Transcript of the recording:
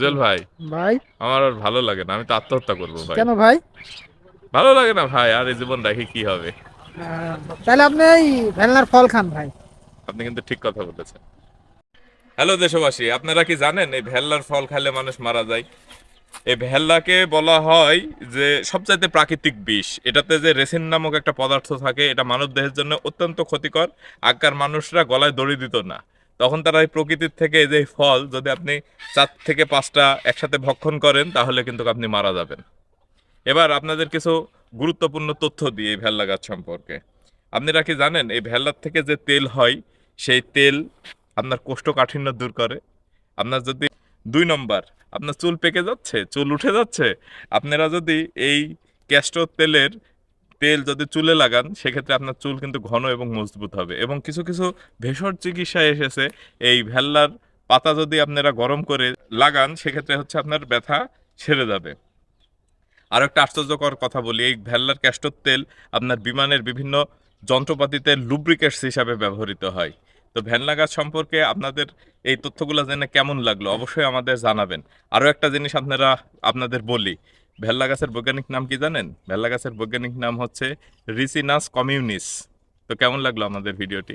জুয়েল ভাই, ভাই। আমার আর ভালো লাগে না, আমি তো আত্মহত্যা করবো ভাই। কেন ভাই? ভালো লাগে না ভাই, আর এই জীবন রেখে কি হবে। তাহলে আপনি এই ভেলনার ফল খান ভাই। আপনি কিন্তু ঠিক কথা বলেছেন। হ্যালো দেশবাসী, আপনারা কি জানেন এই ভেল্লার ফল খেলে মানুষ মারা যায়? এই ভেল্লাকে বলা হয় যে সবচাইতে প্রাকৃতিক বিষ। এটাতে যে রেসিন নামক একটা পদার্থ থাকে, এটা মানব দেহের জন্য অত্যন্ত ক্ষতিকর। আগকার মানুষরা গলায় দড়ি দিত না, তখন তারা এই প্রকৃতির থেকে এই যে ফল যদি আপনি 4 থেকে 5টা একসাথে ভক্ষণ করেন তাহলে কিন্তু আপনি মারা যাবেন। এবার আপনাদের কিছু গুরুত্বপূর্ণ তথ্য দিই এই ভেল্লা গাছ সম্পর্কে। আপনারা কি জানেন এই ভেল্লার থেকে যে তেল হয়, সেই তেল আপনার কোষ্ঠকাঠিন্য দূর করে। আপনার যদি 2 নম্বর, আপনার চুল পেকে যাচ্ছে, চুল উঠে যাচ্ছে, আপনারা যদি এই ক্যাস্টর তেলের তেল যদি চুলে লাগান সেক্ষেত্রে আপনার চুল কিন্তু ঘন এবং মজবুত হবে। এবং কিছু কিছু ভেষজ চিকিৎসায় এসেছে এই ভেল্লার পাতা যদি আপনারা গরম করে লাগান সেক্ষেত্রে হচ্ছে আপনার ব্যথা সেরে যাবে। আরও একটা আশ্চর্যকর কথা বলি, এই ভেল্লার ক্যাস্টর তেল আপনার বিমানের বিভিন্ন যন্ত্রপাতিতে লুব্রিকেটস হিসাবে ব্যবহৃত হয়। তো ভেল্লা গাছ সম্পর্কে আপনাদের এই তথ্যগুলো জেনে কেমন লাগলো অবশ্যই আমাদের জানাবেন। আরও একটা জিনিস আপনাদের বলি, ভেল্লা গাছের বৈজ্ঞানিক নাম কি জানেন? ভেল্লা গাছের বৈজ্ঞানিক নাম হচ্ছে রিসিনাস কমিউনিস। তো কেমন লাগলো আমাদের ভিডিওটি?